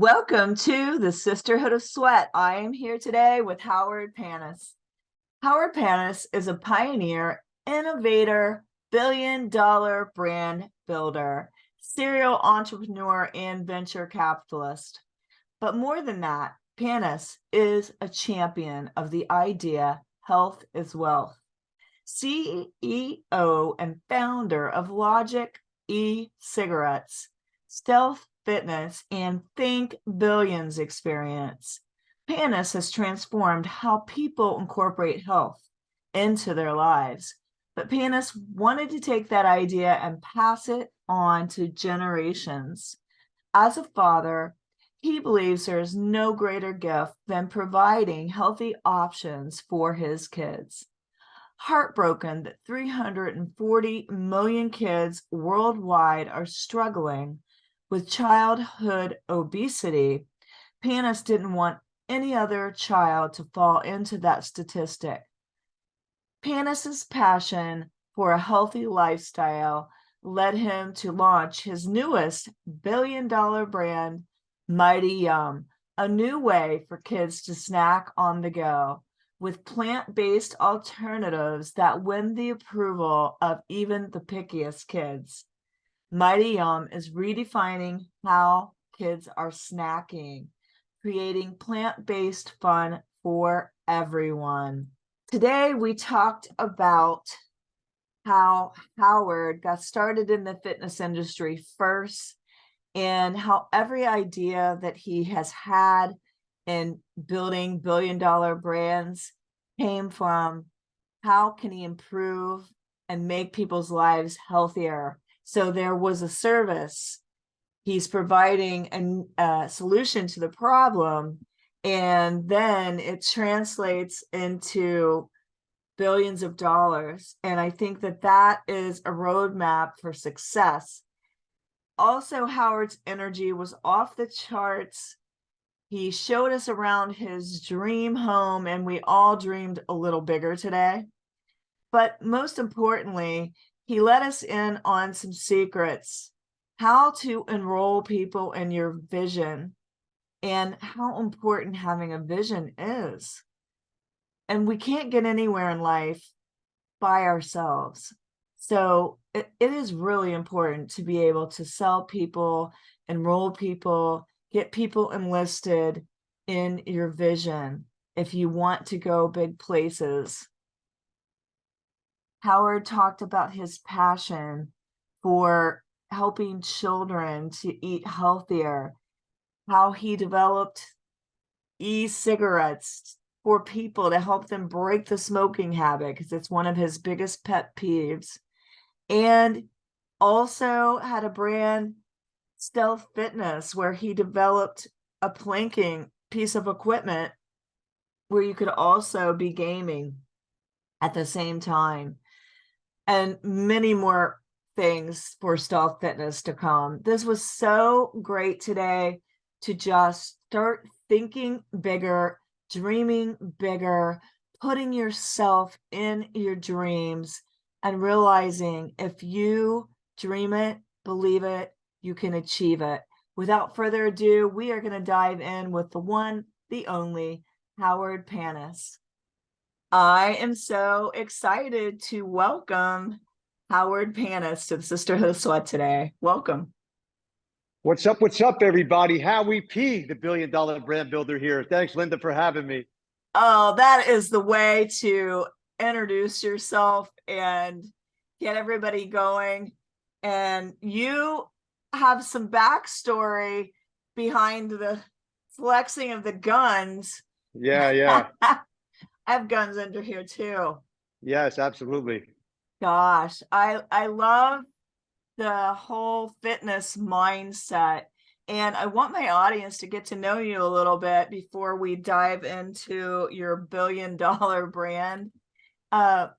Welcome to the Sisterhood of Sweat. I am here today with Howard Panis. Howard Panis is a pioneer, innovator, billion-dollar brand builder, serial entrepreneur, and venture capitalist. But more than that, Panis is a champion of the idea health is wealth. CEO and founder of Logic e-cigarettes, Stealth Fitness, and Think Billions experience. Panis has transformed how people incorporate health into their lives. But Panis wanted to take that idea and pass it on to generations. As a father, he believes there is no greater gift than providing healthy options for his kids. Heartbroken that 340 million kids worldwide are struggling with childhood obesity, Panis didn't want any other child to fall into that statistic. Panis's passion for a healthy lifestyle led him to launch his newest billion-dollar brand, Mighty Yum, a new way for kids to snack on the go, with plant-based alternatives that win the approval of even the pickiest kids. Mighty Yum is redefining how kids are snacking, creating plant-based fun for everyone. Today, we talked about how Howard got started in the fitness industry first and how every idea that he has had in building billion-dollar brands came from how can he improve and make people's lives healthier. So there was a service. He's providing a solution to the problem, and then it translates into billions of dollars. And I think that that is a roadmap for success. Also, Howard's energy was off the charts. He showed us around his dream home, and we all dreamed a little bigger today. But most importantly, he let us in on some secrets, how to enroll people in your vision and how important having a vision is. And we can't get anywhere in life by ourselves. So it is really important to be able to sell people, enroll people, get people enlisted in your vision if you want to go big places. Howard talked about his passion for helping children to eat healthier, how he developed e-cigarettes for people to help them break the smoking habit, because it's one of his biggest pet peeves. And also had a brand, Stealth Fitness, where he developed a planking piece of equipment where you could also be gaming at the same time, and many more things for Stealth Fitness to come. This was so great today to just start thinking bigger, dreaming bigger, putting yourself in your dreams, and realizing if you dream it, believe it, you can achieve it. Without further ado, we are going to dive in with the one, the only, Howard Panis. I am so excited to welcome Howard Panis to the Sisterhood of Sweat today. Welcome. What's up, everybody? Howie P, the billion-dollar brand builder here. Thanks, Linda, for having me. Oh, that is the way to introduce yourself and get everybody going. And you have some backstory behind the flexing of the guns. Yeah. I have guns under here too. Yes, absolutely. Gosh, I love the whole fitness mindset. And I want my audience to get to know you a little bit before we dive into your billion-dollar brand. Tell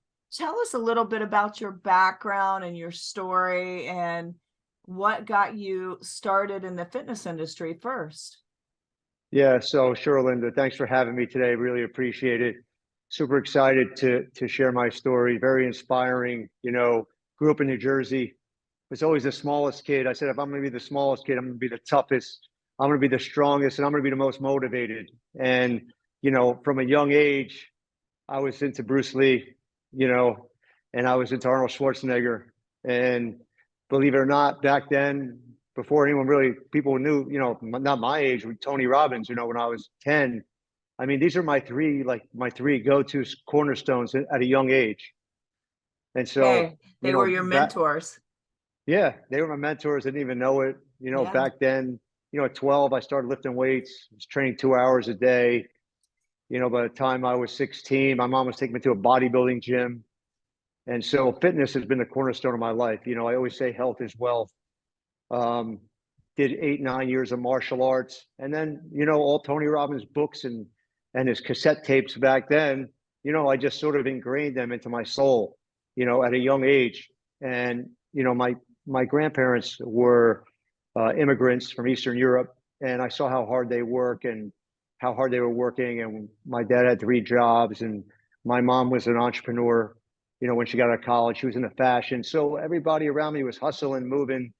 us a little bit about your background and your story and what got you started in the fitness industry first. Yeah, so sure, Linda. Thanks for having me today. Really appreciate it. Super excited to share my story. Very inspiring. You know, grew up in New Jersey. Was always the smallest kid. I said, if I'm going to be the smallest kid, I'm going to be the toughest, I'm going to be the strongest and I'm going to be the most motivated. And, you know, from a young age, I was into Bruce Lee, you know, and I was into Arnold Schwarzenegger. And believe it or not, back then, before anyone really, people knew, you know, not my age, with Tony Robbins, you know, when I was 10. I mean, these are my three go-to cornerstones at a young age. And so, Hey, you they were know, your that, mentors. yeah, they were my mentors. I didn't even know it. You know, Yeah. back then, you know, at 12, I started lifting weights, was training 2 hours a day. You know, by the time I was 16, my mom was taking me to a bodybuilding gym. And so fitness has been the cornerstone of my life. You know, I always say health is wealth. Um, did 8, 9 years of martial arts. And then, you know, all Tony Robbins books and his cassette tapes back then, you know, I just sort of ingrained them into my soul, you know, at a young age. And, you know, my grandparents were immigrants from Eastern Europe, and I saw how hard they work and how hard they were working. And my dad had 3 jobs, and my mom was an entrepreneur. You know, when she got out of college, she was into fashion. So everybody around me was hustling, moving,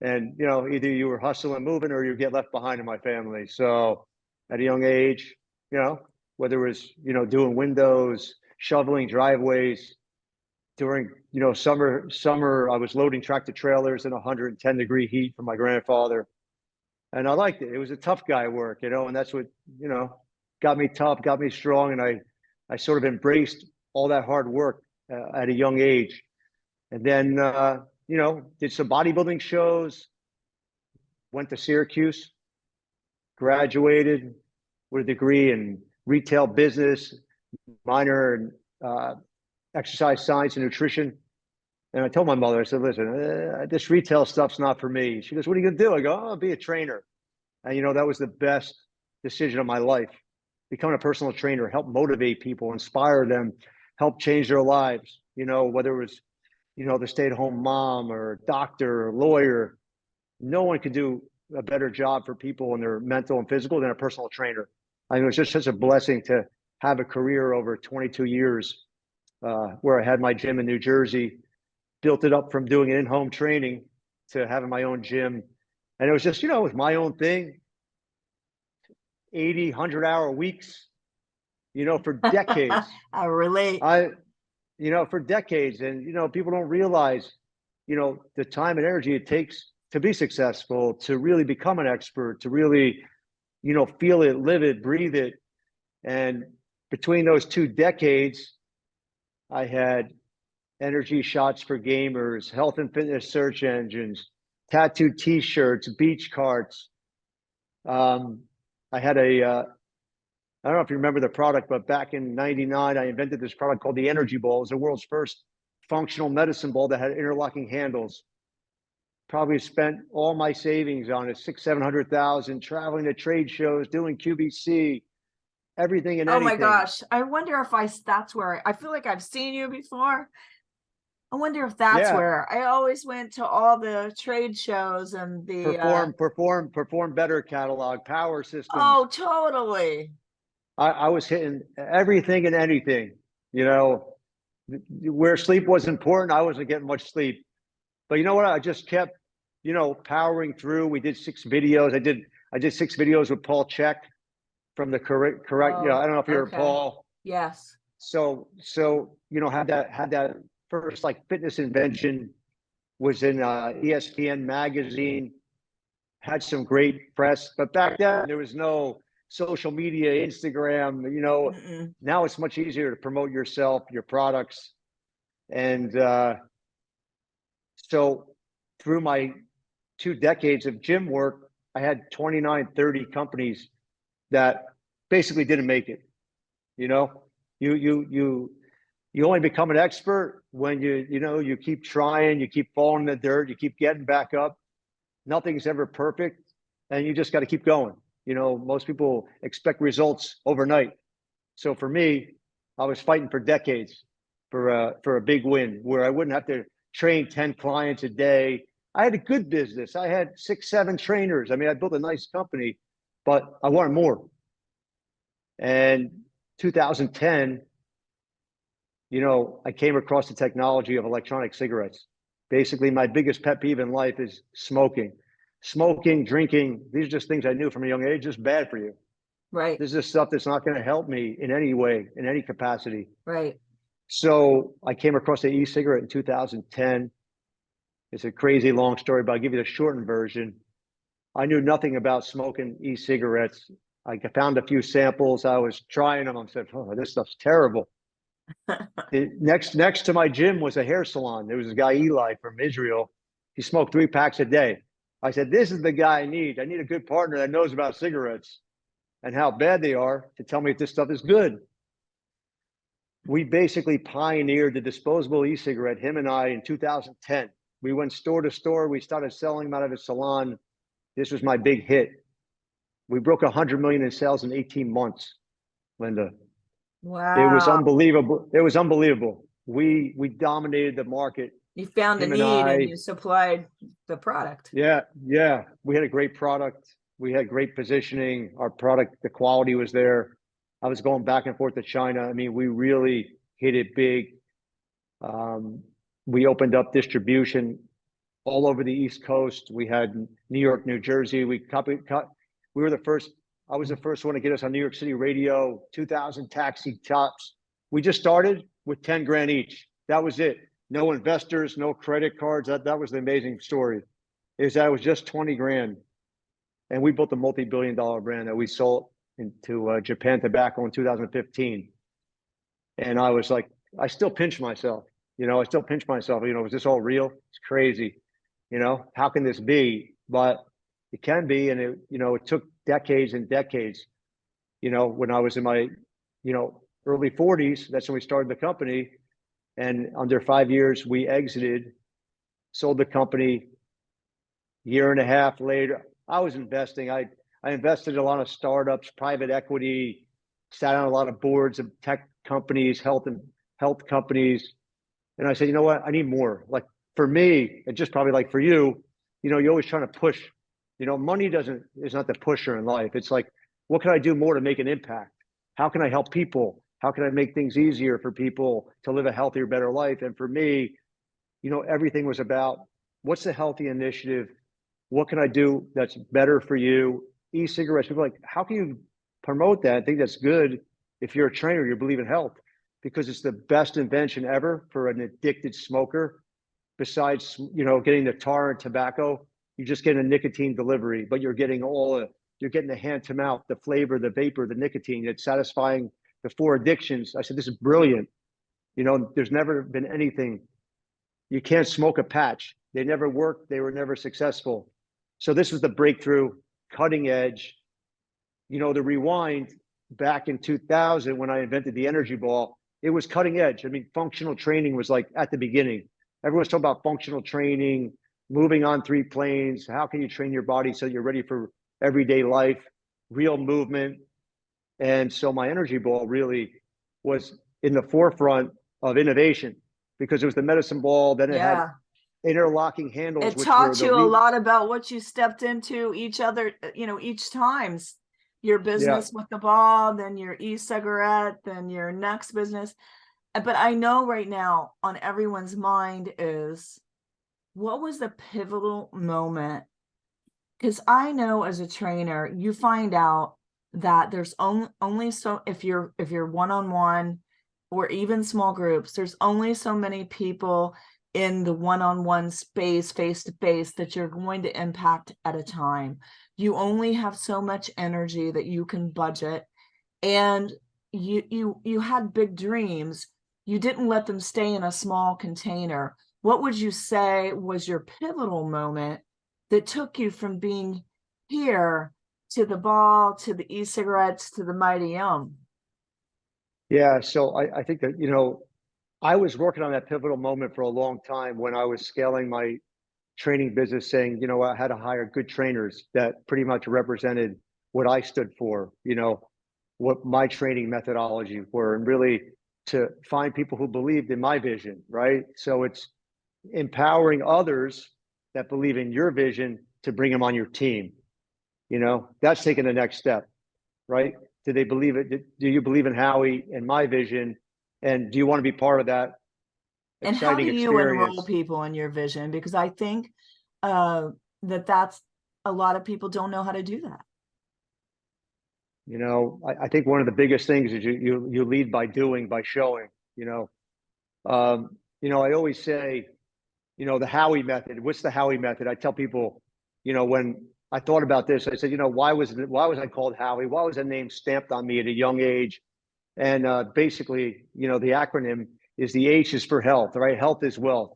and you know, either you were hustling, moving, or you get left behind in my family. So at a young age, you know, whether it was, you know, doing windows, shoveling driveways, during, you know, summer I was loading tractor trailers in 110-degree heat for my grandfather, and I liked it. It was a tough guy work, you know, and that's what, you know, got me tough, got me strong. And I sort of embraced all that hard work at a young age. And then you know, did some bodybuilding shows, went to Syracuse, graduated with a degree in retail business, minor in exercise science and nutrition. And I told my mother, I said, listen, this retail stuff's not for me. She goes, what are you going to do? I go, oh, I'll be a trainer. And, you know, that was the best decision of my life. Becoming a personal trainer, help motivate people, inspire them, help change their lives. You know, whether it was, you know, the stay-at-home mom or doctor or lawyer, no one could do a better job for people in their mental and physical than a personal trainer. I mean, it was just such a blessing to have a career over 22 years where I had my gym in New Jersey, built it up from doing in-home training to having my own gym. And it was just, you know, it was my own thing, 80, 100-hour weeks, you know, for decades. I relate. You know, for decades. And, you know, people don't realize, you know, the time and energy it takes to be successful, to really become an expert, to really, you know, feel it, live it, breathe it. And between those 2 decades, I had energy shots for gamers, health and fitness search engines, tattooed T-shirts, beach carts. I had I don't know if you remember the product, but back in '99, I invented this product called the Energy Ball. It was the world's first functional medicine ball that had interlocking handles. Probably spent all my savings on it, 600,000, 700,000, traveling to trade shows, doing QVC, everything and Oh my anything. gosh. I wonder if that's where I feel like I've seen you before. I wonder if that's Yeah, where I always went to all the trade shows and the perform better catalog, power systems. oh, totally. I was hitting everything and anything, you know, where sleep was important. I wasn't getting much sleep, but you know what? I just kept, you know, powering through. We did 6 videos. I did 6 videos with Paul Chek from the correct. You know, Oh, I don't know if you heard okay. Paul. Yes. So you know, had that first like fitness invention, was in ESPN magazine, had some great press. But back then there was no social media, Instagram. You know, Mm-mm. now it's much easier to promote yourself, your products, and so through my 2 decades of gym work, I had 29, 30 companies that basically didn't make it. You know, you only become an expert when you know, you keep trying, you keep falling in the dirt, you keep getting back up. Nothing's ever perfect, and you just got to keep going. You know, most people expect results overnight. So for me, I was fighting for decades for a big win where I wouldn't have to train 10 clients a day. I had a good business. I had 6, 7 trainers. I mean, I built a nice company, but I wanted more. And 2010, you know, I came across the technology of electronic cigarettes. Basically, my biggest pet peeve in life is smoking. Smoking, drinking, these are just things I knew from a young age, just bad for you. Right. This is stuff that's not going to help me in any way, in any capacity. Right. So I came across the e-cigarette in 2010. It's a crazy long story, but I'll give you the shortened version. I knew nothing about smoking e-cigarettes. I found a few samples. I was trying them. I said, oh, this stuff's terrible. Next to my gym was a hair salon. There was a guy, Eli, from Israel. He smoked 3 packs a day. I said, this is the guy I need. I need a good partner that knows about cigarettes and how bad they are to tell me if this stuff is good. We basically pioneered the disposable e-cigarette, him and I, in 2010. We went store to store. We started selling them out of a salon. This was my big hit. We broke 100 million in sales in 18 months, Linda. Wow. It was unbelievable. It was unbelievable. We dominated the market. You found a Him need and and you supplied the product. Yeah. We had a great product. We had great positioning. Our product, the quality was there. I was going back and forth to China. I mean, we really hit it big. We opened up distribution all over the East Coast. We had New York, New Jersey. We were the first. I was the first one to get us on New York City radio. 2,000 taxi tops. We just started with 10 grand each. That was it. No investors, no credit cards. That was the amazing story. Is that it was just 20 grand, and we built a multi-billion-dollar brand that we sold into Japan Tobacco in 2015. And I was like, I still pinch myself. I still pinch myself. Is this all real? It's crazy. How can this be? But it can be. And it took decades and decades. When I was in my, early 40s, that's when we started the company. And under 5 years, we exited, sold the company. Year and a half later, I was investing. I invested in a lot of startups, private equity, sat on a lot of boards of tech companies, health companies. And I said, you know what? I need more. Like for me, and just probably like for you, you're always trying to push. Money is not the pusher in life. It's like, what can I do more to make an impact? How can I help people? How can I make things easier for people to live a healthier, better life? And for me, everything was about what's the healthy initiative? What can I do that's better for you? E-cigarettes, people are like, how can you promote that? I think that's good if you're a trainer, you believe in health, because it's the best invention ever for an addicted smoker. Besides, getting the tar and tobacco, you just get a nicotine delivery, but you're getting you're getting the hand to mouth, the flavor, the vapor, the nicotine. It's satisfying the 4 addictions. I said, this is brilliant. There's never been anything. You can't smoke a patch. They never worked. They were never successful. So this was the breakthrough, cutting edge. The rewind back in 2000 when I invented the energy ball, it was cutting edge. I mean, functional training was like at the beginning. Everyone's talking about functional training, moving on 3 planes. How can you train your body so you're ready for everyday life, real movement? And so my energy ball really was in the forefront of innovation because it was the medicine ball. Then it had interlocking handles. It taught you a lot about what you stepped into each times. Your business with the ball, then your e-cigarette, then your next business. But I know right now on everyone's mind is, what was the pivotal moment? Because I know as a trainer, you find out that there's only so, if you're one-on-one or even small groups, there's only so many people in the one-on-one space, face-to-face, that you're going to impact at a time. You only have so much energy that you can budget, and you had big dreams. You didn't let them stay in a small container. What would you say was your pivotal moment that took you from being here to the ball, to the e-cigarettes, to the Mighty Elm? Yeah, so I think that, I was working on that pivotal moment for a long time when I was scaling my training business, saying, I had to hire good trainers that pretty much represented what I stood for, what my training methodology were, and really to find people who believed in my vision, right? So it's empowering others that believe in your vision to bring them on your team. That's taking the next step, right? Do they believe it? Do you believe in Howie and my vision? And do you want to be part of that And how do exciting you experience? enroll people in your vision? Because I think that's a lot of people don't know how to do that. You know, I think one of the biggest things is you lead by doing, by showing, you know. I always say, the Howie method. What's the Howie method? I tell people, when I thought about this, I said, why was I called Howie? Why was that name stamped on me at a young age? And basically, the acronym is the H is for health, right? Health is wealth.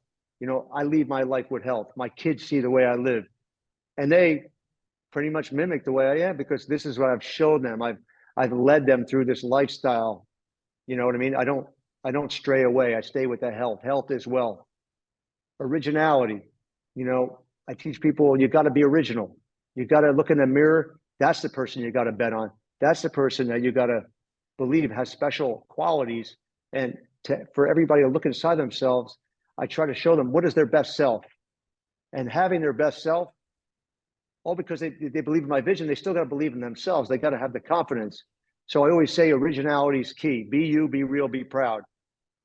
I lead my life with health. My kids see the way I live, and they pretty much mimic the way I am because this is what I've showed them. I've led them through this lifestyle. You know what I mean? I don't stray away. I stay with that health. Health is wealth. Originality. I teach people you got to be original. You got to look in the mirror. That's the person you got to bet on. That's the person that you got to believe has special qualities. And for everybody to look inside themselves, I try to show them what is their best self. And having their best self, all because they believe in my vision, they still got to believe in themselves. They got to have the confidence. So I always say originality is key. Be you, be real, be proud.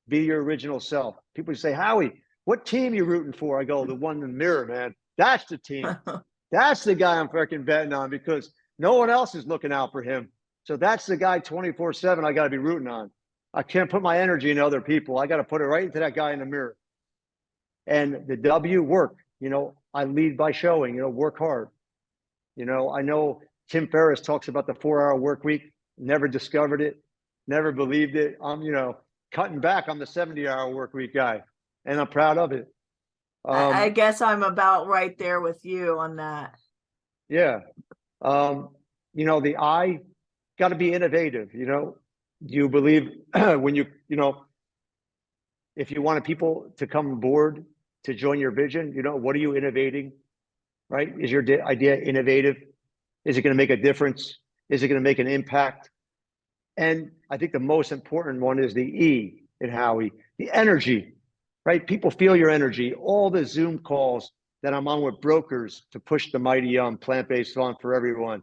Be your original self. People say, Howie, what team you rooting for? I go, the one in the mirror, man. That's the team. That's the guy I'm freaking betting on because no one else is looking out for him. So that's the guy 24/7 I got to be rooting on. I can't put my energy in other people. I got to put it right into that guy in the mirror. And the W, work. I lead by showing, work hard. I know Tim Ferriss talks about the 4-hour work week, never discovered it, never believed it. I'm, cutting back on the 70-hour work week guy, and I'm proud of it. I guess I'm about right there with you on that. Yeah. The I got to be innovative. You believe when if you wanted people to come aboard to join your vision, what are you innovating? Right? Is your idea innovative? Is it going to make a difference? Is it going to make an impact? And I think the most important one is the E in Howie, the energy, right? People feel your energy. All the Zoom calls that I'm on with brokers to push the mighty plant-based fund for everyone.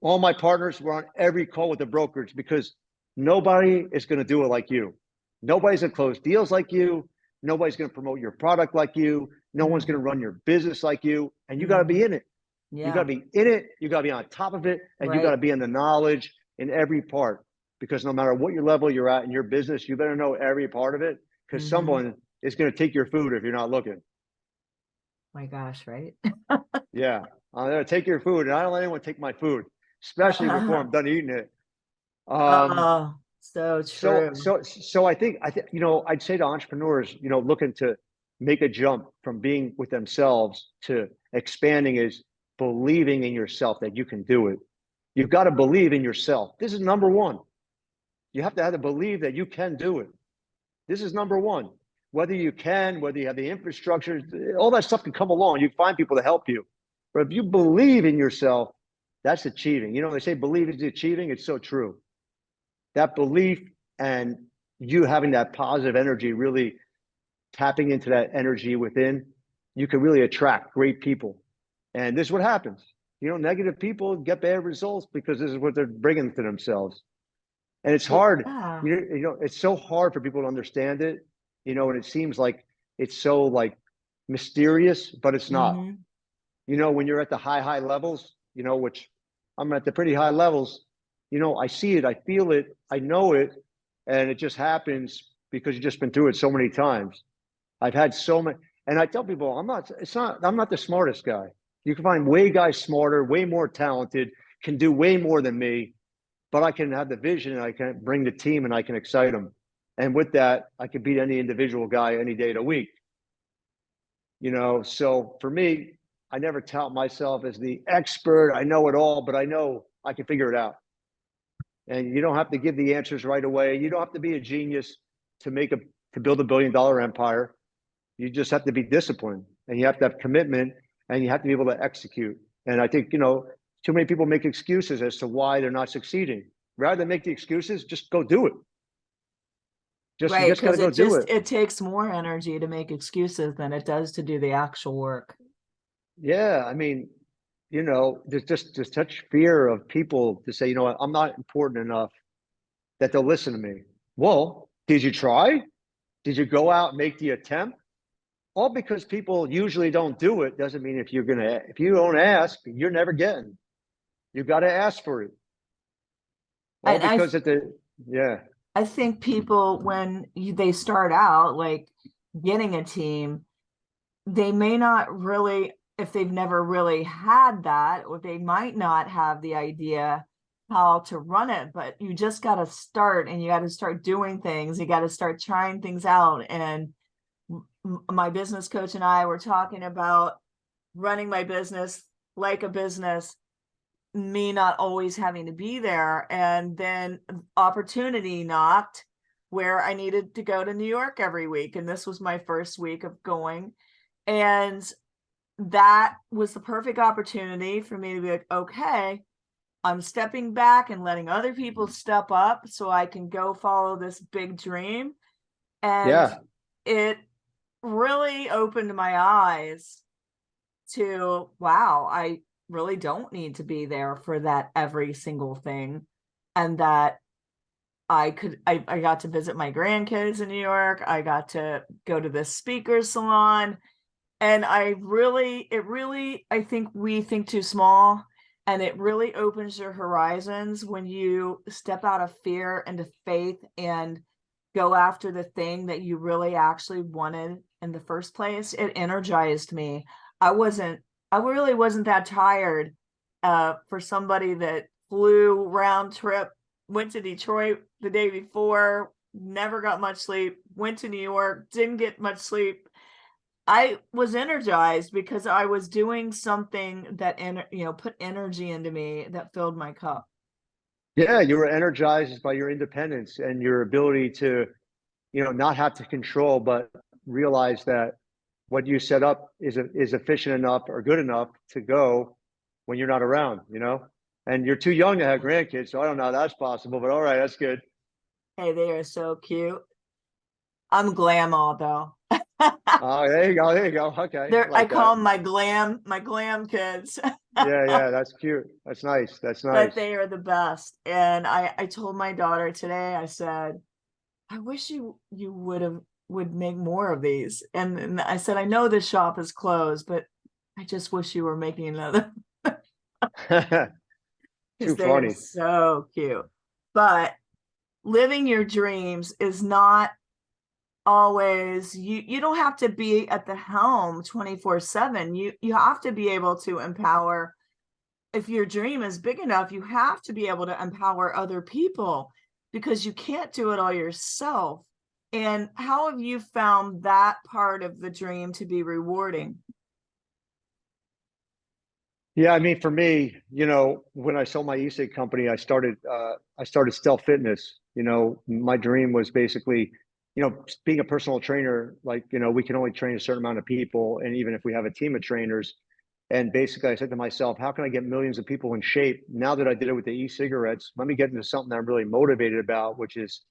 All my partners were on every call with the brokers because nobody is going to do it like you. Nobody's going to close deals like you. Nobody's going to promote your product like you. No one's going to run your business like you. And you got to be in it. Yeah. You got to be in it. You got to be on top of it. And you got to be in the knowledge in every part. Because no matter what your level you're at in your business, you better know every part of it because someone is going to take your food if you're not looking. My gosh, right? Yeah. I'm going to take your food and I don't let anyone take my food, especially before I'm done eating it. So true. So I think, I'd say to entrepreneurs, looking to make a jump from being with themselves to expanding is believing in yourself that you can do it. You've got to believe in yourself. This is number one. You have to believe that you can do it. This is number one. Whether you can, whether you have the infrastructure, all that stuff can come along. You find people to help you. But if you believe in yourself, that's achieving. They say believe is achieving. It's so true. That belief and you having that positive energy, really tapping into that energy within, you can really attract great people. And this is what happens. Negative people get bad results because this is what they're bringing to themselves. And it's hard. Yeah. It's so hard for people to understand it, and it seems like it's so mysterious, but it's not. When you're at the high levels, which I'm at the pretty high levels, I see it, I feel it, I know it, and it just happens because you've just been through it so many times. I've had so many, and I tell people, I'm not the smartest guy. You can find way guys smarter, way more talented, can do way more than me, but I can have the vision and I can bring the team and I can excite them. And with that, I can beat any individual guy any day of the week. So for me, I never tout myself as the expert. I know it all, but I know I can figure it out. And you don't have to give the answers right away. You don't have to be a genius to build $1 billion empire. You just have to be disciplined and you have to have commitment and you have to be able to execute. And I think, too many people make excuses as to why they're not succeeding. Rather than make the excuses, just go do it. You just gotta go do it. It takes more energy to make excuses than it does to do the actual work. Yeah, I mean, there's just such fear of people to say, I'm not important enough that they'll listen to me. Well, did you try? Did you go out and make the attempt? all because people usually don't do it doesn't mean if you don't ask, you're never getting. You got to ask for it. All And because yeah. I think people, when they start out, like getting a team, they may not really, if they've never really had that, or they might not have the idea how to run it, but you just got to start, and you got to start doing things. You got to start trying things out. And my business coach and I were talking about running my business like a business, me not always having to be there. And then opportunity knocked where I needed to go to New York every week. And this was my first week of going. And that was the perfect opportunity for me to be like, okay, I'm stepping back and letting other people step up so I can go follow this big dream. And Yeah. it really opened my eyes to, wow, I really don't need to be there for that every single thing. And that I got to visit my grandkids in New York. I got to go to this speaker's salon. And I think we think too small, and it really opens your horizons when you step out of fear into faith and go after the thing that you really actually wanted in the first place. It energized me. I really wasn't that tired for somebody that flew round trip, went to Detroit the day before, never got much sleep, went to New York, didn't get much sleep. I was energized because I was doing something that put energy into me that filled my cup. Yeah, you were energized by your independence and your ability to, not have to control, but realize that what you set up is efficient enough or good enough to go when you're not around, and you're too young to have grandkids. So I don't know how that's possible, but all right, that's good. Hey, they are so cute. I'm glamall though. Oh, there you go. There you go. Okay. I I like call that. them my glam kids. Yeah. Yeah. That's cute. That's nice. That's But nice. they are the best. And I told my daughter today, I said, I wish you would make more of these. And I said, I know this shop is closed, but I just wish you were making another, because Too they are funny. so cute. But living your dreams is not always, you don't have to be at the helm 24/7. You have to be able to empower. If your dream is big enough, you have to be able to empower other people, because you can't do it all yourself. And how have you found that part of the dream to be rewarding? Yeah, I mean, for me, when I sold my e-cig company, I started Stealth Fitness. My dream was basically, being a personal trainer. Like, we can only train a certain amount of people, and even if we have a team of trainers, and basically, I said to myself, how can I get millions of people in shape? Now that I did it with the e-cigarettes, let me get into something that I'm really motivated about, which is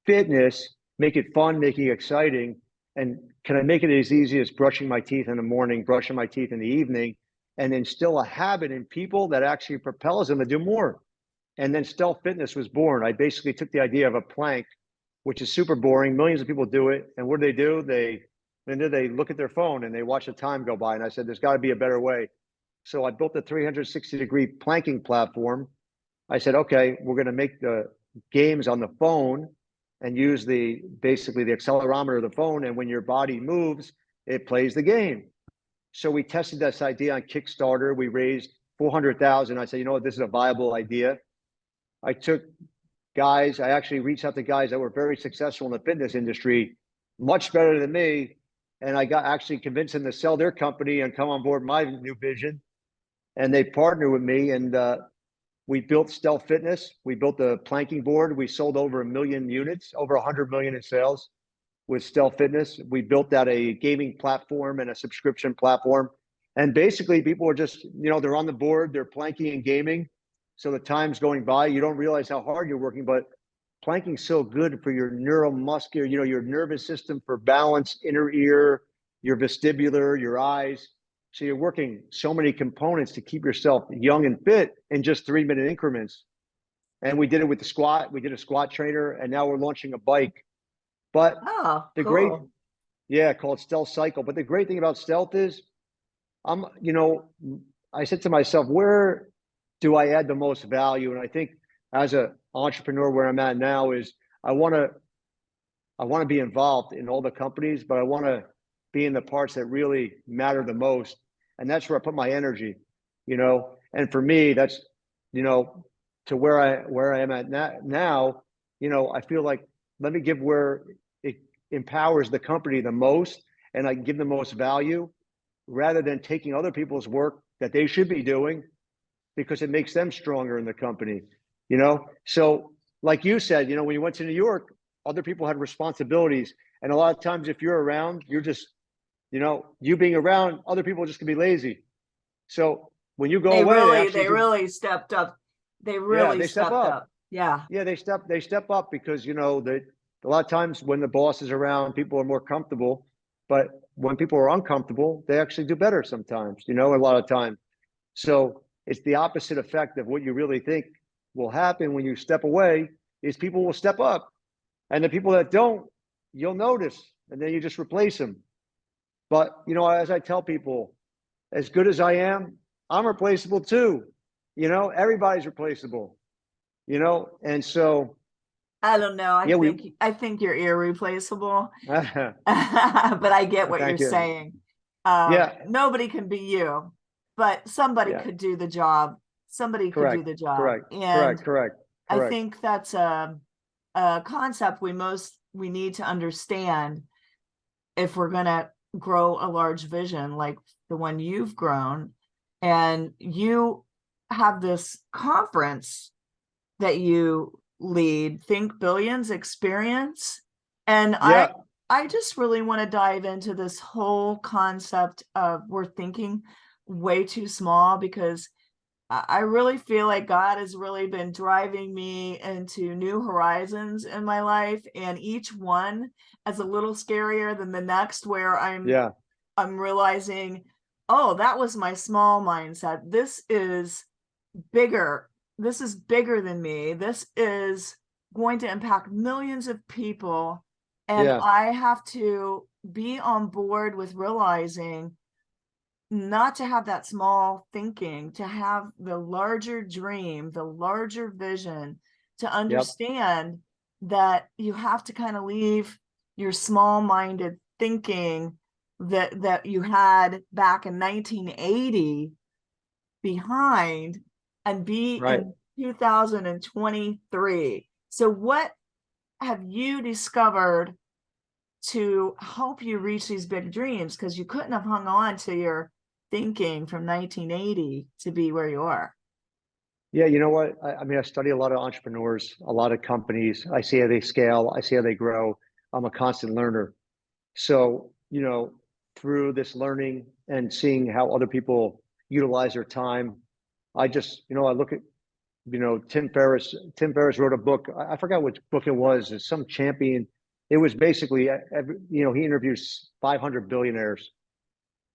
fitness. Make it fun, make it exciting, and can I make it as easy as brushing my teeth in the morning, brushing my teeth in the evening, and instill a habit in people that actually propels them to do more. And then Stealth Fitness was born. I basically took the idea of a plank, which is super boring. Millions of people do it. And what do? They look at their phone and they watch the time go by. And I said, there's got to be a better way. So I built a 360-degree planking platform. I said, okay, we're going to make the games on the phone and use basically the accelerometer of the phone. And when your body moves, it plays the game. So we tested this idea on Kickstarter. We raised 400,000. I said, you know what, this is a viable idea. I actually reached out to guys that were very successful in the fitness industry, much better than me. And I got actually convinced them to sell their company and come on board my new vision. And they partnered with me, and we built Stealth Fitness. We built the planking board. We sold over 1 million units, over 100 million in sales with Stealth Fitness. We built out a gaming platform and a subscription platform. And basically, people are just, they're on the board, they're planking and gaming. So the time's going by. You don't realize how hard you're working, but planking's so good for your neuromuscular, your nervous system, for balance, inner ear, your vestibular, your eyes. So you're working so many components to keep yourself young and fit in just 3-minute increments. And we did it with the squat. We did a squat trainer, and now we're launching a bike. But Oh, the great cool. Yeah, called Stealth Cycle. But the great thing about Stealth is you know, I said to myself, where do I add the most value? And I think as an entrepreneur, where I'm at now is I want to be involved in all the companies, but I want to be in the parts that really matter the most. And that's where I put my energy, you know. And for me, that's, you know, to where I am at now, you know, I feel like let me give where it empowers the company the most and I give the most value rather than taking other people's work that they should be doing because it makes them stronger in the company, you know? So like you said, you know, when you went to New York, other people had responsibilities. And a lot of times if you're around, you're just, you know, you being around, other people just can be lazy. So when you go away, they actually they do, really stepped up. They yeah, really they step stepped up. up. Yeah. Yeah, they step up because, you know, they, a lot of times when the boss is around, people are more comfortable. But when people are uncomfortable, they actually do better sometimes, you know, a lot of time. So it's the opposite effect of what you really think will happen when you step away is people will step up. And the people that don't, you'll notice, and then you just replace them. But, you know, as I tell people, as good as I am, I'm replaceable too. You know, everybody's replaceable, you know? And so, I don't know. yeah, I think you're irreplaceable. thank But I get what you're you. saying. Yeah, Nobody can be you, but somebody yeah, could do the job. Somebody could do correct, the job. correct, And correct, correct, I correct. think that's a concept we need to understand if we're going to grow a large vision like the one you've grown. And you have this conference that you lead, Think Billions Experience. And Yeah, I just really want to dive into this whole concept of we're thinking way too small, because I really feel like God has really been driving me into new horizons in my life, and each one is a little scarier than the next, where yeah, I'm realizing, oh, that was my small mindset. This is bigger. This is bigger than me. This is going to impact millions of people. And yeah, I have to be on board with realizing not to have that small thinking, to have the larger dream, the larger vision, to yep, understand that you have to kind of leave your small-minded thinking that you had back in 1980 behind and be right. in 2023. So what have you discovered to help you reach these big dreams? Because you couldn't have hung on to your thinking from 1980 to be where you are. Yeah, you know what? I mean, I study a lot of entrepreneurs, a lot of companies. I see how they scale, I see how they grow. I'm a constant learner. So, you know, through this learning and seeing how other people utilize their time, I just, you know, I look at, you know, Tim Ferriss wrote a book. I forgot which book it was. It's some champion. It was basically, you know, he interviews 500 billionaires.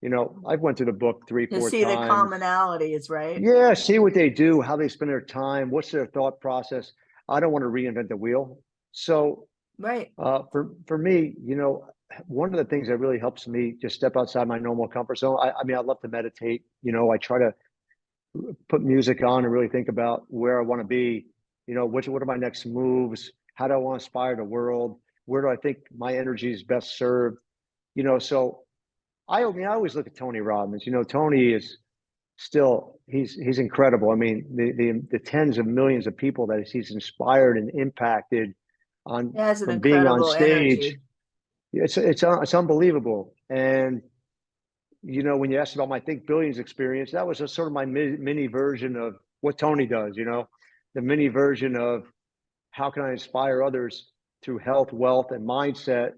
You know, I've went through the book three, To four see the times. commonalities, right? Yeah, see what they do, how they spend their time, what's their thought process. I don't want to reinvent the wheel. So Right. for me, you know, one of the things that really helps me just step outside my normal comfort zone. I mean, I love to meditate. You know, I try to put music on and really think about where I want to be. You know, what are my next moves? How do I want to inspire the world? Where do I think my energy is best served? You know, so I mean, I always look at Tony Robbins. You know, Tony is still he's incredible. I mean, the tens of millions of people that he's inspired and impacted on It has an from being on incredible stage, energy. it's unbelievable. And you know, when you asked about my Think Billions experience, that was a sort of my mini version of what Tony does. You know, the mini version of how can I inspire others through health, wealth, and mindset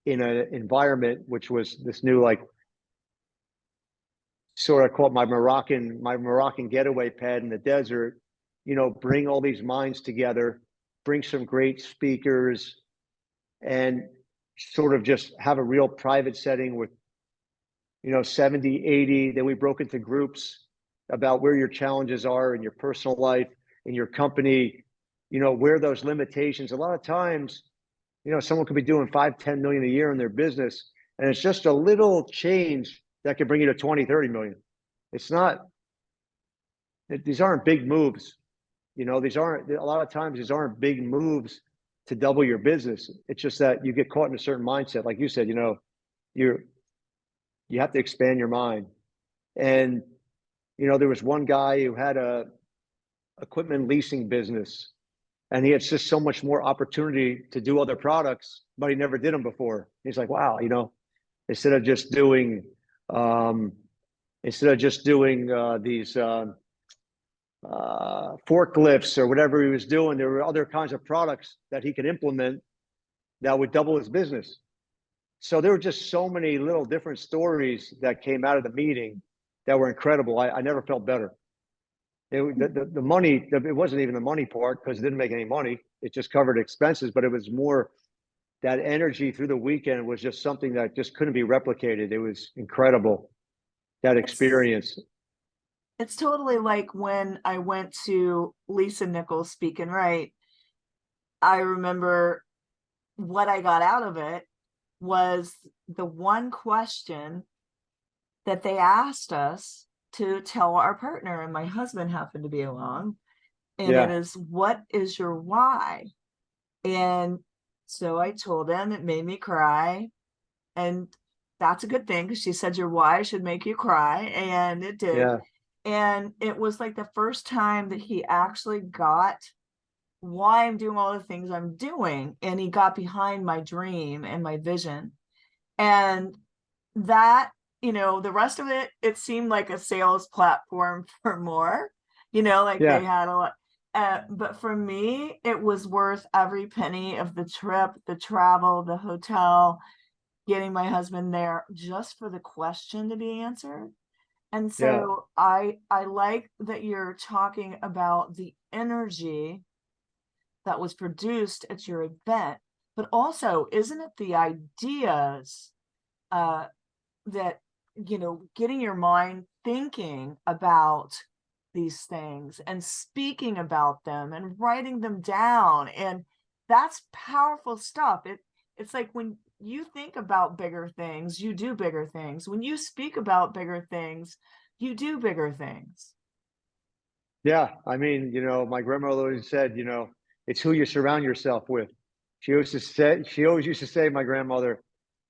in an environment which was this new like sort of called my Moroccan getaway pad in the desert, you know, bring all these minds together, bring some great speakers and sort of just have a real private setting with, you know, 70, 80. Then we broke into groups about where your challenges are in your personal life, in your company, you know, where those limitations. A lot of times, you know, someone could be doing 5, 10 million a year in their business, And it's just a little change that can bring you to 20, 30 million. It's not, these aren't big moves. You know, these aren't, a lot of times these aren't big moves to double your business. It's just that you get caught in a certain mindset. Like you said, you know, you have to expand your mind. And, you know, there was one guy who had a equipment leasing business, and he had just so much more opportunity to do other products, but he never did them before. He's like, wow, you know, instead of just doing, um, these forklifts or whatever he was doing, there were other kinds of products that he could implement that would double his business. So there were just so many little different stories that came out of the meeting that were incredible. I never felt better. The money, it wasn't even the money part because it didn't make any money. It just covered expenses, but it was more that energy through the weekend was just something that just couldn't be replicated. It was incredible, that experience. It's totally like when I went to Lisa Nichols Speak and Write. I remember what I got out of it was the one question that they asked us to tell our partner, and my husband happened to be along, and it Yeah, is, what is your why? And so I told him, it made me cry, and that's a good thing because she said your why should make you cry, and it did. yeah, And it was like the first time that he actually got why I'm doing all the things I'm doing, and he got behind my dream and my vision. And that, you know, the rest of it, it seemed like a sales platform for more, you know, like they yeah, had a lot. But for me, it was worth every penny of the trip, the travel, the hotel, getting my husband there just for the question to be answered. And yeah, so I like that you're talking about the energy that was produced at your event, but also, isn't it the ideas uh, that, you know, getting your mind thinking about these things and speaking about them and writing them down, and that's powerful stuff. It's like when you think about bigger things, you do bigger things. When you speak about bigger things, you do bigger things. yeah. I mean, you know, my grandmother always said, you know, it's who you surround yourself with. She always used to say, my grandmother,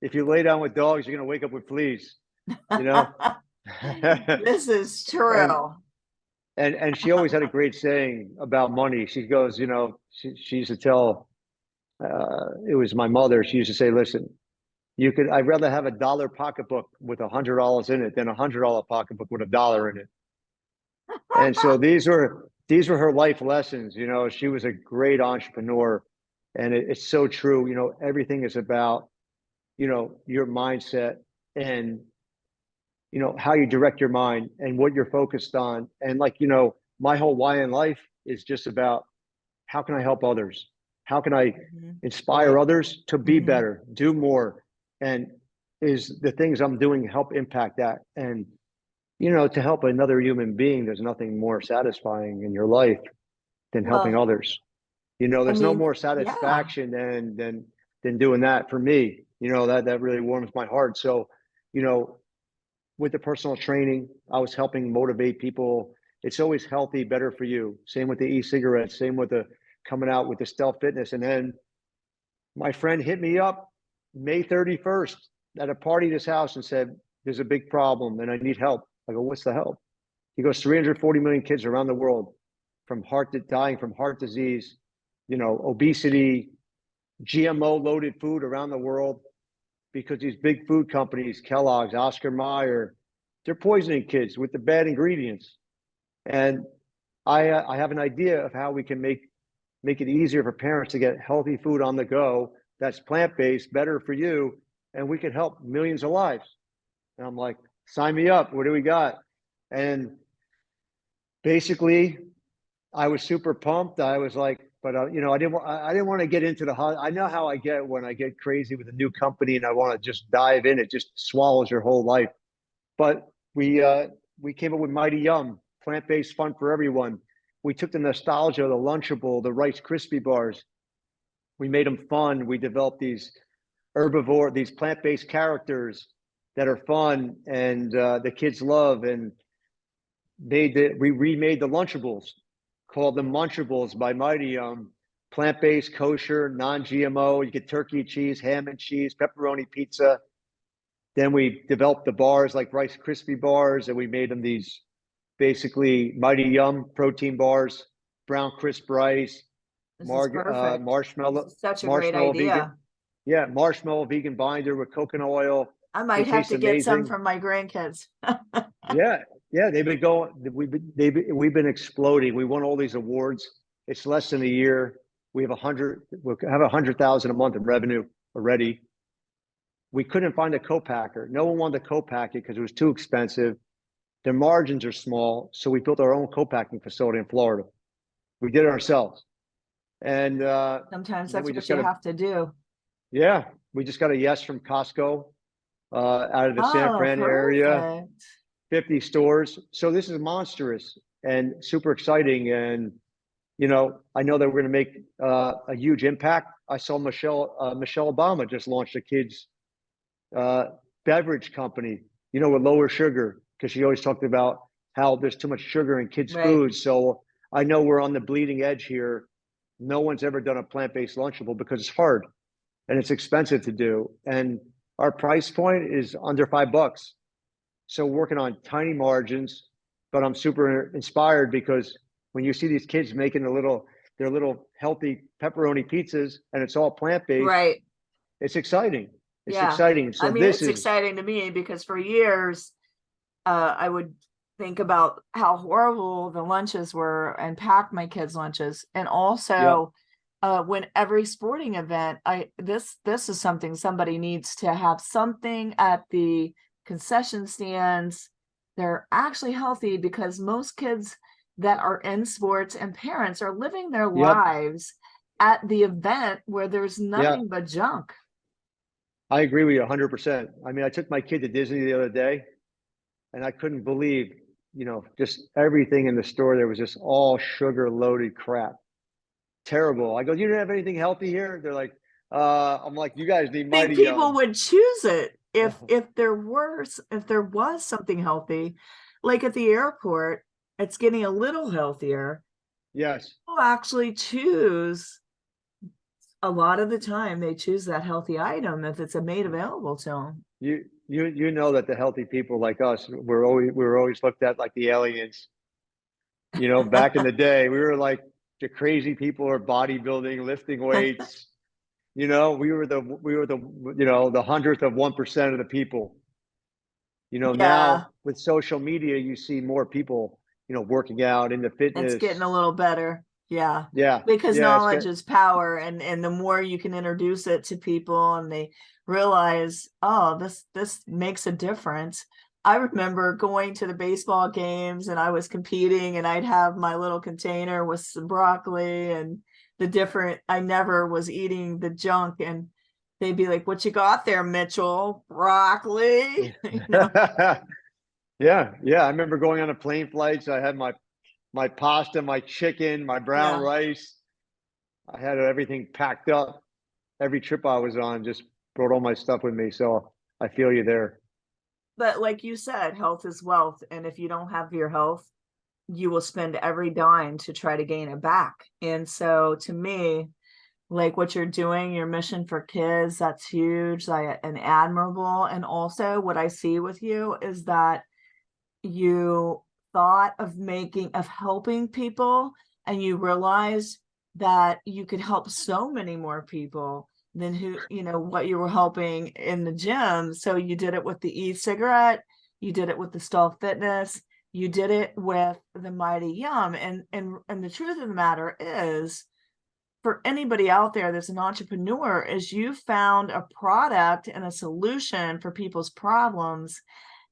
if you lay down with dogs, you're going to wake up with fleas, you know? This is and true. and she always had a great saying about money. She goes, you know, she used to tell, it was my mother. She used to say, listen, I'd rather have $1 pocketbook with $100 in it than $100 pocketbook with $1 in it. And so these were her life lessons. You know, she was a great entrepreneur, and it's so true. You know, everything is about, you know, your mindset and, you know, how you direct your mind and what you're focused on. And like, you know, my whole why in life is just about how can I help others? How can I Mhm. inspire Right. others to be Mhm. better, do more? And is the things I'm doing help impact that? And, you know, to help another human being, there's nothing more satisfying in your life than helping Well, others. You know, I there's no mean, more yeah. satisfaction than doing that for me. You know, that really warms my heart. So, you know, with the personal training, I was helping motivate people. It's always healthy, better for you. Same with the e-cigarettes, same with the coming out with the stealth fitness. And then my friend hit me up May 31st at a party at his house and said, there's a big problem and I need help. I go, what's the help? He goes, 340 million kids around the world dying from heart disease, you know, obesity, GMO loaded food around the world because these big food companies, Kellogg's, Oscar Mayer, they're poisoning kids with the bad ingredients. And I have an idea of how we can make it easier for parents to get healthy food on the go that's plant-based, better for you, and we can help millions of lives. And I'm like, sign me up. What do we got? And basically, I was super pumped. I was like, but you know, I didn't want to get into I know how I get when I get crazy with a new company and I want to just dive in. It just swallows your whole life. But we came up with Mighty Yum, plant-based fun for everyone. We took the nostalgia, the Lunchable, the Rice Krispie bars. We made them fun. We developed these herbivore, these plant-based characters that are fun and the kids love. And we remade the Lunchables, called them Munchables by Mighty. Plant-based, kosher, non-GMO. You get turkey cheese, ham and cheese, pepperoni pizza. Then we developed the bars like Rice Krispie bars, and we made them these basically Mighty Yum protein bars, brown crisp rice, This is perfect. marshmallow, This is such a great marshmallow idea. vegan. Yeah, marshmallow vegan binder with coconut oil. I might They have taste to get some amazing. from my grandkids. Yeah, they've been going. We've been exploding. We won all these awards. It's less than a year. We have 100,000 a month in revenue already. We couldn't find a co-packer. No one wanted to co-pack it because it was too expensive. Their margins are small, so we built our own co-packing facility in Florida. We did it ourselves, and Sometimes then that's we what just you got have to do. yeah, we just got a yes from Costco out of the San Oh, Fran area. perfect. 50 stores. So this is monstrous and super exciting. And, you know, I know that we're going to make a huge impact. I saw Michelle Obama just launched a kids beverage company, you know, with lower sugar, because she always talked about how there's too much sugar in kids' Right. food. So I know we're on the bleeding edge here. No one's ever done a plant-based Lunchable because it's hard and it's expensive to do. And our price point is under $5. So working on tiny margins, but I'm super inspired because when you see these kids making their little healthy pepperoni pizzas and it's all plant-based, Right. it's exciting. It's Yeah. exciting. So I mean, this it's is exciting to me because for years, I would think about how horrible the lunches were and pack my kids' lunches. And also, when every sporting event, this is something somebody needs to have something at the concession stands. They're actually healthy because most kids that are in sports and parents are living their lives at the event where there's nothing but junk. I agree with you 100%. I mean, I took my kid to Disney the other day and I couldn't believe, you know, just everything in the store. There was just all sugar loaded crap. Terrible. I go, you didn't have anything healthy here? They're like, I'm like, you guys need I Mighty think people Yum. would choose it if there was something healthy, like at the airport, it's getting a little healthier. Yes. People actually choose a lot of the time. They choose that healthy item if it's made available to them. You know that the healthy people like us, we're always looked at like the aliens. You know, back in the day, we were like the crazy people who are bodybuilding, lifting weights. You know, we were the you know, the 100th of 1% of the people. You know, Yeah, now with social media, you see more people, you know, working out into it's fitness. getting a little better. Yeah. Yeah. Because Yeah, knowledge is power, and the more you can introduce it to people and they realize, oh, this makes a difference. I remember going to the baseball games and I was competing and I'd have my little container with some broccoli and I never was eating the junk, and they'd be like, what you got there, Mitchell? Broccoli. You know? Yeah. I remember going on a plane flights. I had my pasta, my chicken, my brown rice. I had everything packed up. Every trip I was on, just brought all my stuff with me. So I feel you there. But like you said, health is wealth. And if you don't have your health, you will spend every dime to try to gain it back. And so to me, like what you're doing, your mission for kids, that's huge and admirable. And also what I see with you is that you thought of helping people, and you realized that you could help so many more people than what you were helping in the gym. So you did it with the e-cigarette, you did it with the Stealth Fitness, you did it with the Mighty Yum. And the truth of the matter is, for anybody out there that's an entrepreneur, is you found a product and a solution for people's problems,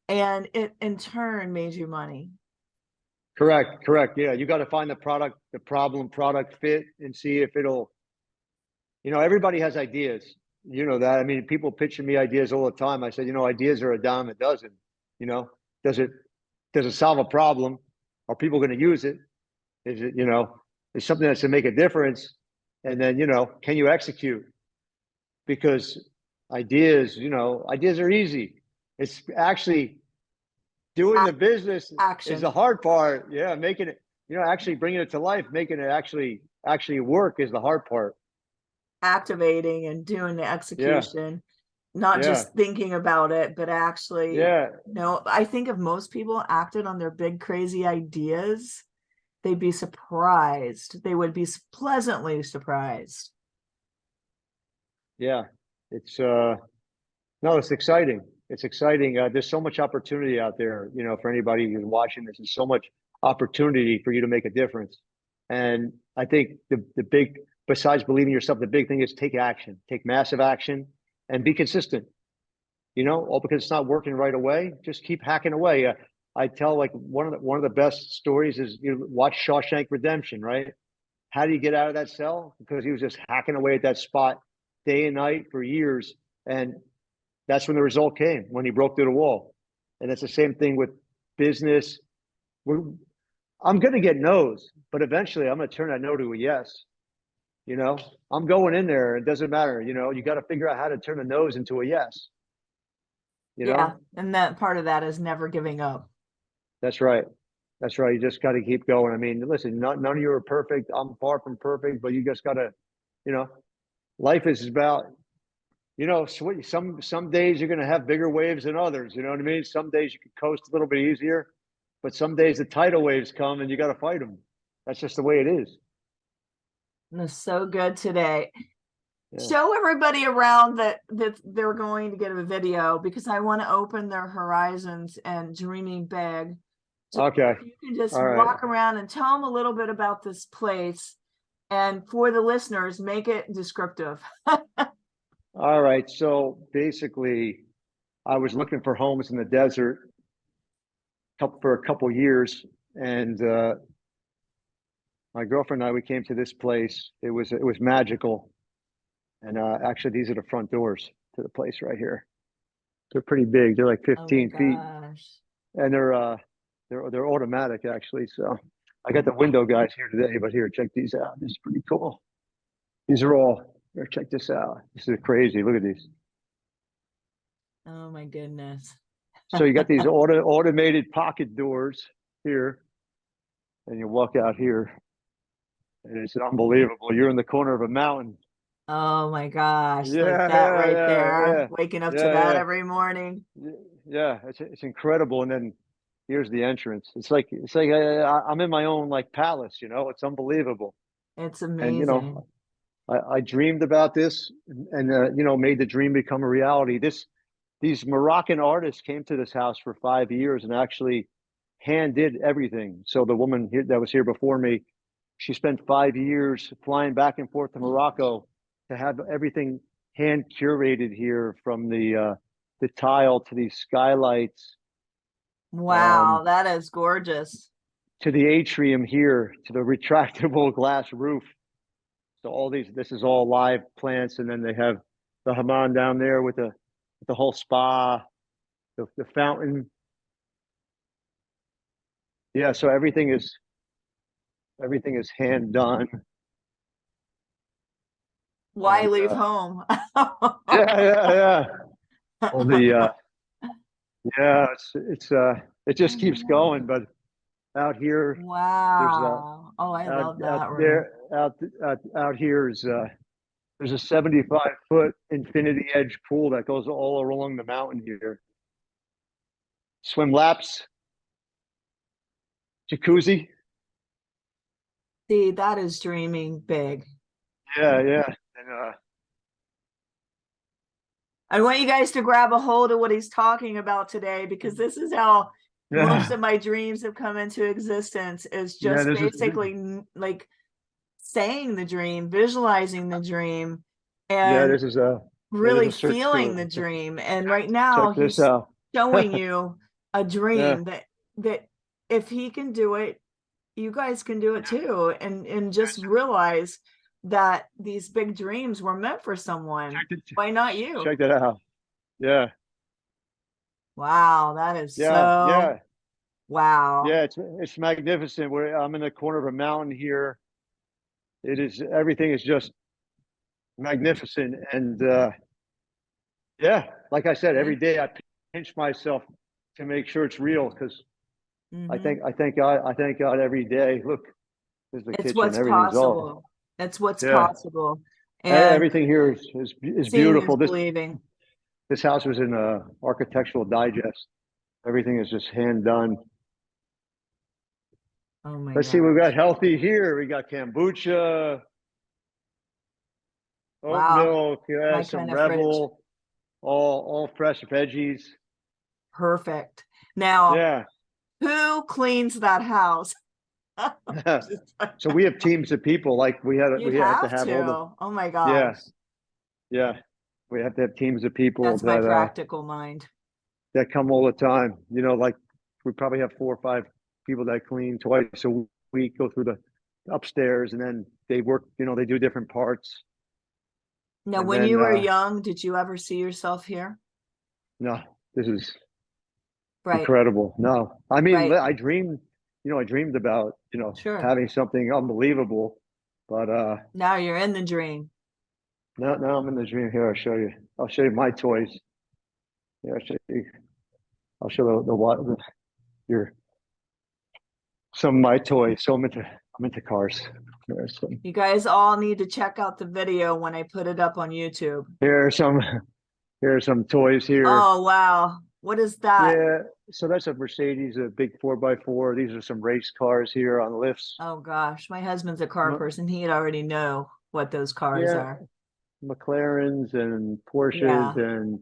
and it in turn made you money. Correct. Yeah, you got to find the product fit, and see if it'll. You know, everybody has ideas. You know that. I mean, people pitching me ideas all the time. I said, you know, ideas are a dime a dozen. You know, does it solve a problem? Are people going to use it? Is it, you know, is something that's going to make a difference? And then, you know, can you execute? Because ideas, ideas are easy. It's actually doing the business is Action. the hard part. Yeah, making it, actually bringing it to life, making it actually work is the hard part. Activating and doing the Yeah, execution, not yeah, just thinking about it, but actually, yeah, I think if most people acted on their big, crazy ideas, they'd be surprised. They would be pleasantly surprised. yeah. It's no, it's exciting. It's exciting. There's so much opportunity out there, for anybody who's watching this. There's so much opportunity for you to make a difference. And I think the big, besides believing yourself, the big thing is take action, take massive action, and be consistent. All because it's not working right away. Just keep hacking away. I tell, like, one of the best stories is, watch Shawshank Redemption, right? How did he get out of that cell? Because he was just hacking away at that spot day and night for years, and that's when the result came, when he broke through the wall. And it's the same thing with business. I'm going to get no's, but eventually I'm going to turn that no to a yes. I'm going in there. It doesn't matter. You got to figure out how to turn a no's into a yes. Yeah, and that part of that is never giving up. That's right. That's right. You just got to keep going. I mean, listen, none of you are perfect. I'm far from perfect, but you just got to, you know, life is about, some days you're going to have bigger waves than others. You know what I mean? Some days you can coast a little bit easier, but some days the tidal waves come and you got to fight them. That's just the way it is. And it's so good today. Yeah. Show everybody around that they're going to get a video, because I want to open their horizons and dreaming big. So Okay. if you can just All right. walk around and tell them a little bit about this place, and for the listeners, make it descriptive. All right. So basically, I was looking for homes in the desert for a couple years, and my girlfriend and I, we came to this place. It was magical, and actually, these are the front doors to the place right here. They're pretty big. They're like Oh my 15 feet, gosh. and they're automatic actually. So I got the window guys here today, but here, check these out. This is pretty cool. These are all. Here, check this out. This is crazy. Look at these. Oh my goodness. So you got these automated pocket doors here, and you walk out here, and it's unbelievable. You're in the corner of a mountain. Oh my gosh, like Yeah, that yeah, right yeah, there. yeah, Waking up to yeah, that yeah. every morning. Yeah, it's incredible. And then here's the entrance. It's like I'm in my own like palace. It's unbelievable. It's And amazing. I dreamed about this, and made the dream become a reality. These Moroccan artists came to this house for 5 years and actually hand did everything. So the woman here, that was here before me, she spent 5 years flying back and forth to Morocco to have everything hand curated here, from the tile to these skylights, Wow, that is gorgeous. to the atrium here, to the retractable glass roof. So this is all live plants, and then they have the hammam down there with the whole spa, the fountain. Yeah, so everything is hand done. Why And leave home? yeah, yeah, yeah. All the yeah, it just keeps going. But out here, there's Wow. Oh, I love out that room. there out here is there's a 75-foot infinity edge pool that goes all along the mountain here. Swim laps, jacuzzi. See, that is dreaming big. Yeah, yeah. And I want you guys to grab a hold of what he's talking about today, because this is how most yeah, of my dreams have come into existence, is yeah. just basically like saying the dream, visualizing the dream, and This is a really search feeling the tool. dream. And right now Check this he's out. showing you a Yeah, dream that if he can do it, you guys can do it too. And just realize that these big dreams were meant for someone. Why not you? check that out. Yeah, Wow, that is yeah, so yeah, wow. yeah. It's magnificent. I'm in the corner of a mountain here. Everything is just magnificent, and Yeah, like I said, Yeah. every day I pinch myself to make sure it's real because Mhm. I thank God every day. Look, there's the It's kitchen. what's Everything's all possible. It's what's yeah. possible. And Everything here is seeing is beautiful. believing. This house was in a Architectural Digest. Everything is just hand done. Oh my Let's see, we've got gosh. healthy here. We got kombucha, oat Wow. milk, yeah, My some kind of fridge. Rebel, all fresh veggies. Perfect. Now, Yeah. who cleans that house? So we have teams of people. Like You'd we have to have have all the to. Oh my yeah gosh. yeah. We have to have teams of people That's my that practical mind. that come all the time. You know, like we probably have 4 or 5 people that clean twice a week, go through the upstairs, and then they work. You know, they do different parts, Now, and when then you were young, did you ever see yourself here? no, this is Right, incredible. No, I mean, right. I dreamed. You know, I dreamed about Sure. having something unbelievable, but Now you're in the dream. now I'm in the dream. Here, I'll show you. I'll show you my toys. Yeah, I'll show you. I'll show the what your some of my toys. So I'm into cars. There's some You guys all need to check out the video when I put it up on YouTube. here are some here are some toys here. Oh, wow. What is that? Yeah, so that's a Mercedes, a big 4x4. These are some race cars here on lifts. Oh gosh, my husband's a car person. He'd already know what those cars Yeah, are. McLarens and Porsches Yeah. and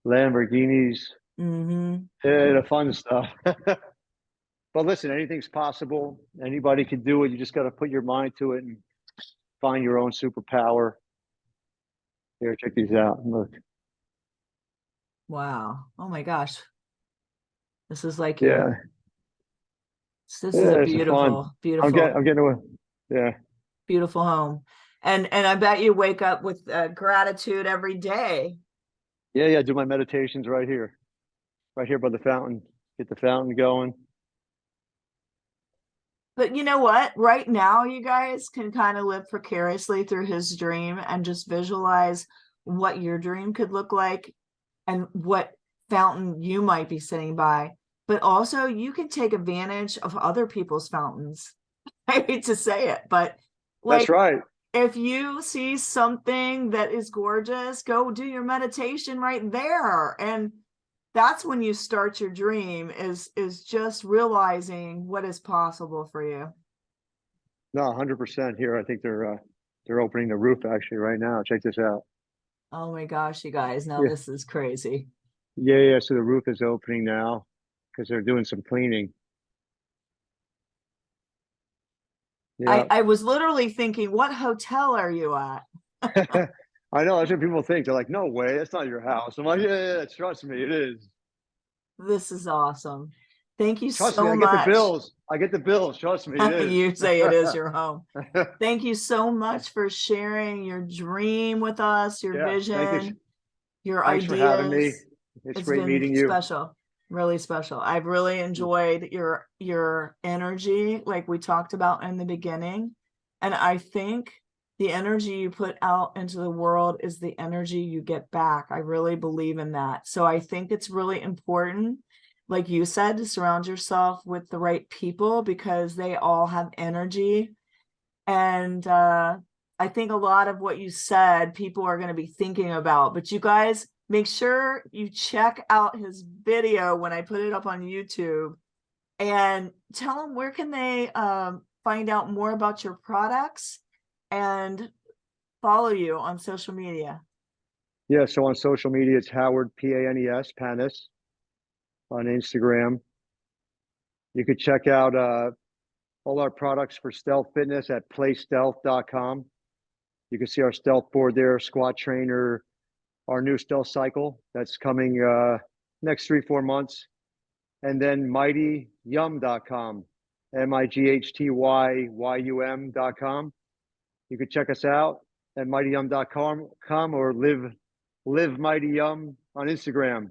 Lamborghinis. Mm-hmm. Yeah, the fun stuff. But listen, anything's possible. Anybody can do it. You just got to put your mind to it and find your own superpower. Here, check these out. Look. Wow. Oh my gosh. This is like your, Yeah, this is a yeah, it's a fun. beautiful, beautiful, I'm getting away. Yeah, beautiful home. And I bet you wake up with gratitude every day. yeah. Do my meditations right here by the fountain. Get the fountain going. But you know what? Right now, you guys can kind of live precariously through his dream and just visualize what your dream could look like and what fountain you might be sitting by. But also, you can take advantage of other people's fountains. I hate to say it, but That's like right. if you see something that is gorgeous, go do your meditation right there. And that's when you start your dream is just realizing what is possible for you. No, 100% here. I think they're opening the roof actually right now. Check this out. Oh my gosh, you guys, now Yeah, this is crazy. yeah. So the roof is opening now because they're doing some cleaning. Yeah. I was literally thinking, what hotel are you at? I know that's what people think. They're like, no way, that's not your house. I'm like, yeah, trust me, it is. This is awesome. Thank you Trust me, so I get the much. bills. I get the bills. Trust me, it is. You say it is your home. Thank you so much for sharing your dream with us, your Yeah, thank you. vision, your Thanks for having me. ideas. It's It's great been meeting you. special, really special. I've really enjoyed your energy, like we talked about in the beginning. And I think the energy you put out into the world is the energy you get back. I really believe in that. So I think it's really important, like you said, to surround yourself with the right people because they all have energy. And I think a lot of what you said, people are going to be thinking about. But you guys, make sure you check out his video when I put it up on YouTube and tell them where can they find out more about your products and follow you on social media. Yeah, so on social media, it's Howard Panes, Panis on Instagram. You could check out all our products for Stealth Fitness at playstealth.com. You can see our stealth board there, squat trainer, our new stealth cycle that's coming next 3-4 months, and then mightyyum.com, MIGHTYYUM.com. You could check us out at mightyyum.com or live Mighty Yum on Instagram.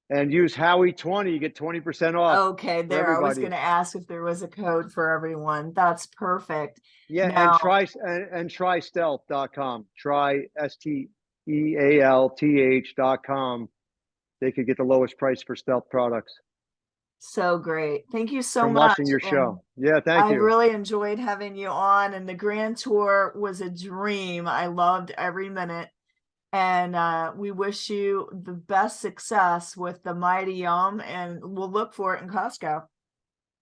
And use Howie20, you get 20% off Okay, for there. I was everybody. going to ask if there was a code for everyone. That's perfect. Yeah, Now, and try stealth.com. Try StealthEalth.com, they could get the lowest price for Stealth products So great. Thank you so from much. watching your And show. Yeah, thank I you. really enjoyed having you on, and the Grand Tour was a dream. I loved every minute. And we wish you the best success with the Mighty Yum, and we'll look for it in Costco.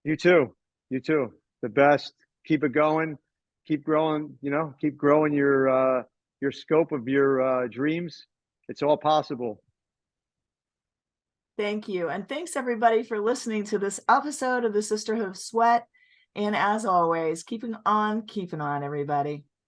You too. You too. The best. Keep it going. Keep growing, keep growing your scope of your dreams. It's all possible. Thank you. And thanks everybody for listening to this episode of the Sisterhood of Sweat. And as always, keeping on, everybody.